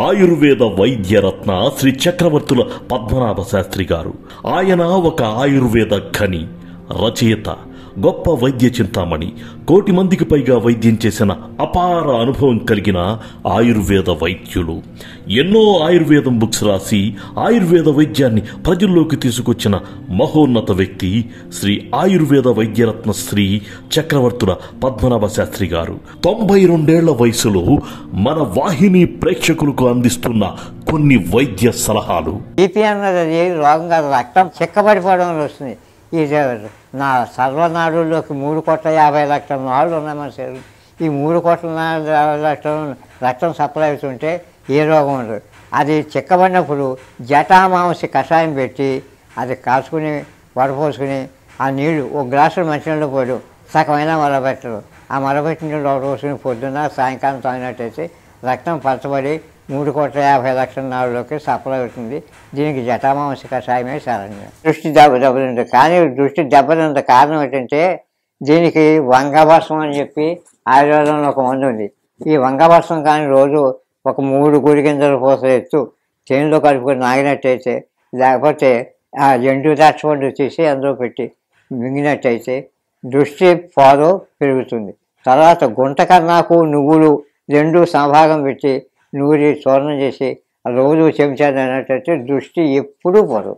ఆయుర్వేద వైద్యరత్న శ్రీ చక్రవర్తుల పద్మనాభ శాస్త్రి గారు. ఆయన ఒక ఆయుర్వేద ఖని, రచయిత, గొప్ప వైద్య చింతామణి. 1 కోటి మందికి పైగా వైద్యం చేసిన అపార అనుభవం కలిగిన ఆయుర్వేద వైద్యులు. ఎన్నో ఆయుర్వేదం బుక్స్ రాసి ఆయుర్వేద వైద్యాన్ని ప్రజల్లోకి తీసుకొచ్చిన మహోన్నత వ్యక్తి శ్రీ ఆయుర్వేద వైద్యరత్న శ్రీ చక్రవర్తుల పద్మనాభ శాస్త్రి గారు. 92 ఏళ్ల వయసులో మన వాహిని ప్రేక్షకులకు అందిస్తున్న కొన్ని వైద్య సలహాలు. బీపీ అన్నది రోగం కాదు, రక్తం చిక్కబడిపోవడం వస్తుంది. ఈ నా సర్వనాడుల్లోకి 3,50,00,000 నాడులు ఉన్నాయి మన శరీరం. ఈ 3,50,00,000 రక్తం సప్లై అవుతుంటే ఏ రోగం ఉండదు. అది చిక్కబడినప్పుడు జటామాంసి కషాయం పెట్టి అది కాసుకుని వడపోసుకుని ఆ నీళ్లు 1 గ్లాసు మంచినీళ్ళు పోడు, సగమైనా మరబెట్టరు. ఆ మరబెట్టిన నీళ్ళు పోసుకుని పొద్దున్న సాయంకాలం తాగినట్టయితే రక్తం పలచబడి 3,50,00,000 నాడులోకి సప్లై అవుతుంది. దీనికి జటామాంసి కషాయమే శరణ్యం. దృష్టి దెబ్బతింటుంది. కానీ దృష్టి దెబ్బతింత కారణం ఏంటంటే దీనికి వంగభస్మం అని చెప్పి ఆయుర్వేదంలో ఒక మందు ఉంది. ఈ వంగభస్మం కానీ రోజు ఒక 3 గుడి గింజలు పోస ఎత్తు తేనెలో కలుపుకొని నాగినట్టయితే, లేకపోతే ఆ ఎండు ద్రాక్ష పండు తీసి అందులో పెట్టి మింగినట్టయితే దృష్టి ఫాలో పెరుగుతుంది. తర్వాత గుంటకన్నాకు నువ్వులు 2 సమభాగం పెట్టి నూరి చూర్ణం చేసి రోజు చెంచాడు అన్నట్టయితే దృష్టి ఎప్పుడూ పోదు.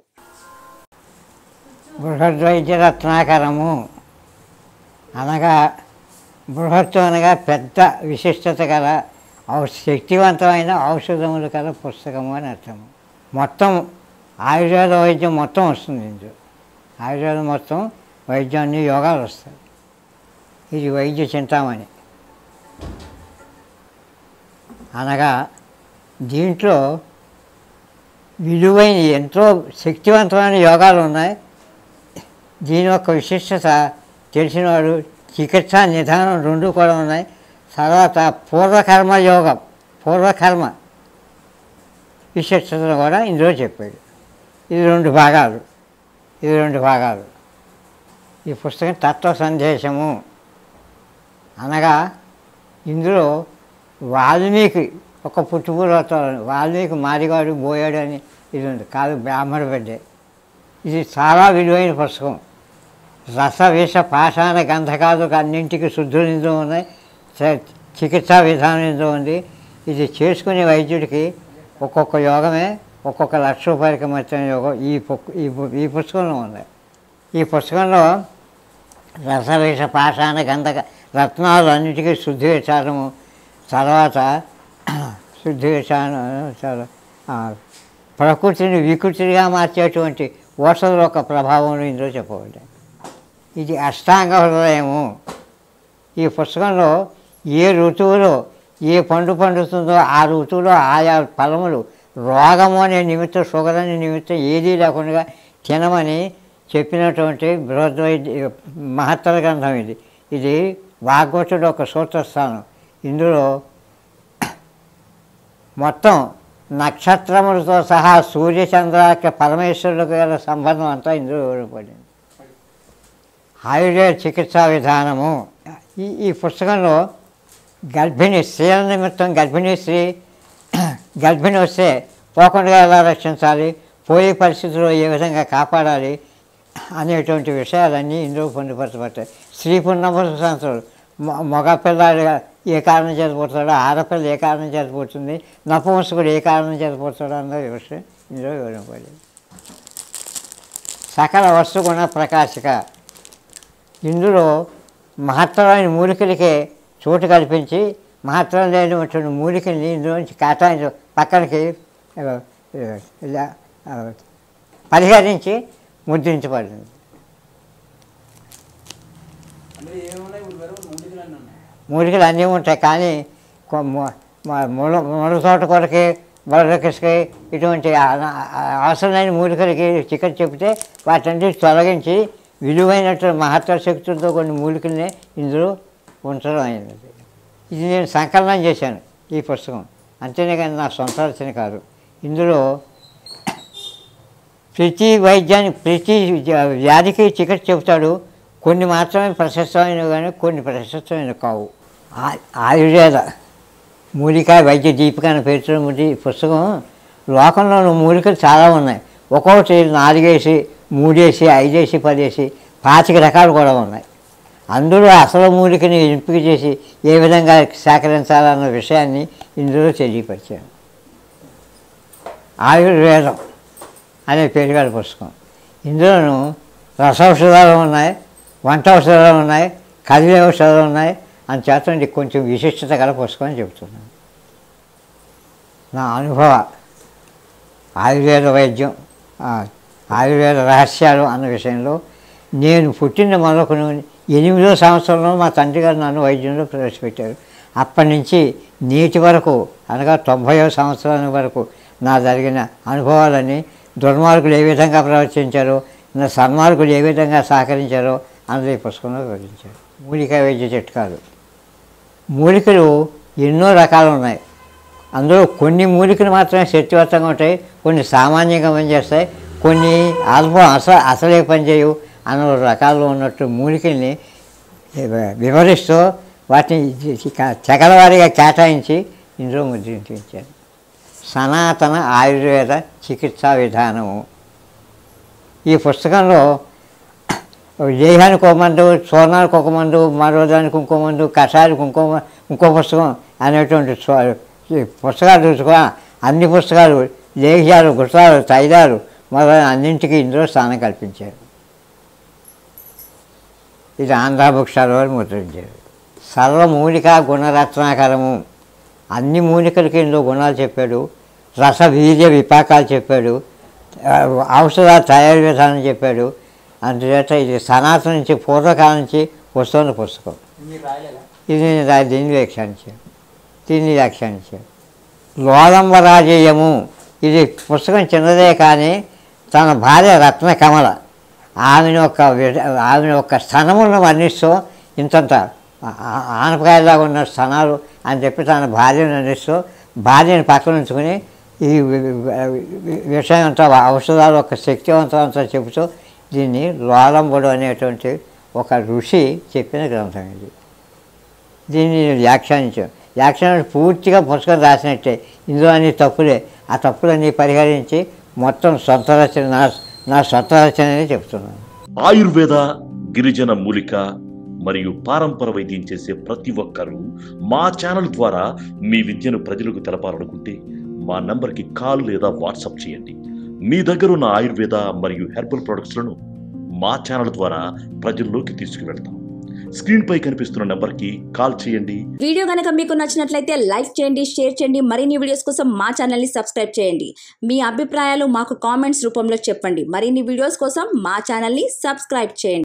బృహద్వైద్య రత్నాకరము అనగా బృహత్తు అనగా పెద్ద విశిష్టత గల శక్తివంతమైన ఔషధములు గల పుస్తకము అని అర్థము. మొత్తం ఆయుర్వేద వైద్యం మొత్తం వస్తుంది ఇందులో. ఆయుర్వేదం మొత్తం వైద్యాన్ని యోగాలు వస్తాయి. ఇది వైద్య చింతామణి అనగా దీంట్లో విలువైన ఎంతో శక్తివంతమైన యోగాలు ఉన్నాయి. దీని యొక్క విశిష్టత తెలిసినవాడు చికిత్స నిదానం 2 కూడా ఉన్నాయి. తర్వాత పూర్వకర్మ యోగం, పూర్వకర్మ విశిష్టతను కూడా ఇందులో చెప్పాడు. ఇది 2 భాగాలు. ఈ పుస్తకం తత్వ సందేశము అనగా ఇందులో వాల్మీకి ఒక పుట్టుపూర్వతాలు, వాల్మీకి మారిగాడు పోయాడు అని ఇది ఉంది. కాదు, బ్రాహ్మణ బిడ్డే. ఇది చాలా విలువైన పుస్తకం. రస విష పాషాణ గంధకాలు అన్నింటికి శుద్ధులు ఇందులో ఉన్నాయి. చికిత్సా విధానం ఇందులో ఉంది. ఇది చేసుకునే వైద్యుడికి ఒక్కొక్క యోగమే ఒక్కొక్క ₹1,00,000 మొత్తం యోగం ఈ పుస్తకంలో ఉంది. ఈ పుస్తకంలో రస విష పాషాణ గంధక రత్నాలు అన్నిటికీ శుద్ధి విచారము, తర్వాత శుద్ధి విచారం, ప్రకృతిని వికృతిగా మార్చేటువంటి ఔషధుల యొక్క ప్రభావం ఇందులో చెప్పబడ్డాయి. ఇది అష్టాంగ హృదయము. ఈ పుస్తకంలో ఏ ఋతువులో ఏ పండు పండుతుందో ఆ ఋతువులో ఆయా ఫలములు రోగము అనే నిమిత్తం, షుగర్ అనే నిమిత్తం ఏదీ లేకుండా తినమని చెప్పినటువంటి బృహద్వైద్య మహత్తర గ్రంథం ఇది. ఇది భాగవతుడు ఒక సూత్రస్థానం. ఇందులో మొత్తం నక్షత్రములతో సహా సూర్యచంద్రాక పరమేశ్వరులకు గల సంబంధం అంతా ఇందులో వివరపడింది. ఆయుర్వేద చికిత్సా విధానము. ఈ పుస్తకంలో స్త్రీల నిమిత్తం గర్భిణి వస్తే పోకుండా ఎలా రక్షించాలి, పోయే పరిస్థితుల్లో ఏ విధంగా కాపాడాలి అనేటువంటి విషయాలన్నీ ఇందులో పొందుపరచబడతాయి. స్త్రీ పునఃపుంసకులు, మగపిల్లాడు ఏ కారణం చేత పుడతాడో, ఆడపిల్ల ఏ కారణం చేత పుడుతుంది, నపుంసకుడు ఏ కారణం చేత పుడతాడో అన్న విషయం ఇందులో వివరింపబడింది. సకల వస్తుగుణ ప్రకాశిక. ఇందులో మహత్తరమైన మూలికలకే చోటు కల్పించి మహత్తరం లేనటువంటి మూలికల్ని ఇందులోంచి కాటాయించి పక్కనకి పరిహరించి ముద్రించబడింది. మూలికలు అన్నీ ఉంటాయి, కానీ ముళ్ళ తోట కొరకి, బొరకిసుకి ఇటువంటి అవసరమైన మూలికలకి చికిత్స చెబితే వాటన్నిటి తొలగించి విలువైనటువంటి మహత్తర శక్తులతో కొన్ని మూలికల్ని ఇందులో ఉంచడం అయింది. ఇది నేను సంకలనం చేశాను ఈ పుస్తకం, అంతేనే కానీ నా సొంత రచన కాదు. ఇందులో ప్రతి వ్యాధికి చికిత్స చెబుతాడు. కొన్ని మాత్రమే ప్రశస్తమైనవి కానీ కొన్ని ప్రశస్తమైనవి కావు. ఆయుర్వేద మూలికా వైద్య దీపిక అని పేరుతో పుస్తకం. లోకంలో మూలికలు చాలా ఉన్నాయి. ఒక్కొక్కటి 4 వేసి 3 వేసి 5 వేసి 10 వేసి 25 రకాలు కూడా ఉన్నాయి. అందులో అసలు మూలికని ఎంపిక చేసి ఏ విధంగా సేకరించాలన్న విషయాన్ని ఇందులో తెలియపరిచాను. ఆయుర్వేదం అనే పేరు గల పుస్తకం. ఇందులోనూ రసౌషధాలు ఉన్నాయి, వంట ఔషధాలు ఉన్నాయి, కదిలే ఔషధాలు ఉన్నాయి. అందుచేత కొంచెం విశిష్టత గల పుస్తకం అని చెబుతున్నాను. నా అనుభవ ఆయుర్వేద వైద్యం, ఆయుర్వేద రహస్యాలు అన్న విషయంలో నేను పుట్టిన మరొక 8వ సంవత్సరంలో మా తండ్రి గారు నన్ను వైద్యంలో ప్రవేశపెట్టారు. అప్పటి నుంచి నేటి వరకు అనగా 90వ సంవత్సరాల వరకు నా జరిగిన అనుభవాలని, దుర్మార్గులు ఏ విధంగా ప్రవర్తించారో, నా సన్మార్గులు ఏ విధంగా సహకరించారో అన్నది ఈ పుస్తకంలో వివరించారు. మూలికా వైద్య చిట్కాలు. మూలికలు ఎన్నో రకాలు ఉన్నాయి. అందులో కొన్ని మూలికలు మాత్రమే శక్తివంతంగా ఉంటాయి, కొన్ని సామాన్యంగా పనిచేస్తాయి, కొన్ని అల్పం అసలే పనిచేయవు అన్న రకాల్లో ఉన్నట్టు మూలికల్ని వివరిస్తూ వాటిని తెగలవారీగా కేటాయించి ఇందులో ముద్రించారు. సనాతన ఆయుర్వేద చికిత్సా విధానము. ఈ పుస్తకంలో దేహానికి ఒక మందు, చూర్ణానికి ఒక మందు, మరో దానికి ఇంకో మందు, కషాయానికి ఇంకో పుస్తకం అనేటువంటి పుస్తకాలు చూసుకో. అన్ని పుస్తకాలు లేహ్యాలు, గుసాలు, తైలాలు మొదలైన అన్నింటికీ ఇందులో స్థానం కల్పించారు. ఇది ఆంధ్ర బుక్ స్టాల్ వారు ముద్రించారు. సర్వమూలికా గుణరత్నాకరము. అన్ని మూలికలకి ఇందులో గుణాలు చెప్పాడు. రస వీర్య విపాకాలు చెప్పాడు. ఔషధ తయారీ విధానం చెప్పాడు. అందుచేత ఇది సనాతన నుంచి పూర్వకాలం నుంచి వస్తున్న పుస్తకం. ఇది దీన్ని వ్యాఖ్యానించాను. లోలంబరాజేయము. ఇది పుస్తకం చిన్నదే కానీ తన భార్య రత్నకమల ఆమెను ఒక స్థనములను వర్ణిస్తూ ఇంతంత ఆనపకాయలాగా ఉన్న స్థనాలు అని చెప్పి తన భార్యను వర్ణిస్తూ భార్యను పక్కన ఉంచుకొని ఈ విషయం అంతా ఔషధాలు ఒక శక్తివంతం అంతా చెబుతూ దీన్ని లోలంబుడు అనేటువంటి ఒక ఋషి చెప్పిన గ్రంథం ఇది. దీన్ని వ్యాఖ్యానం పూర్తిగా పుస్తకం రాసినట్టే. ఇందులో అన్ని తప్పులే. ఆ తప్పులన్నీ పరిహరించి మొత్తం సొంత రచన, నా సొంత రచనని చెప్తున్నాను. ఆయుర్వేద, గిరిజన మూలిక మరియు పారంపర వైద్యం చేసే ప్రతి ఒక్కరూ మా ఛానల్ ద్వారా మీ విద్యను ప్రజలకు తెలపాలనుకుంటే మా నంబర్కి కాల్ లేదా వాట్సాప్ చేయండి. మీ దగ్గర ఉన్న ఆయుర్వేద మరియు హెర్బల్ ప్రొడక్ట్స్లను మా ఛానల్ ద్వారా ప్రజల్లోకి తీసుకువెళ్తాం. స్క్రీన్ పై కనిపిస్తున్న నెంబర్కి కాల్ చేయండి. వీడియో కనుక మీకు నచ్చినట్లయితే లైక్ చేయండి, షేర్ చేయండి. మరిన్ని వీడియోస్ కోసం మా ఛానల్ని సబ్స్క్రైబ్ చేయండి. మీ అభిప్రాయాలు మాకు కామెంట్స్ రూపంలో చెప్పండి. మరిన్ని వీడియోస్ కోసం మా ఛానల్ని సబ్స్క్రైబ్ చేయండి.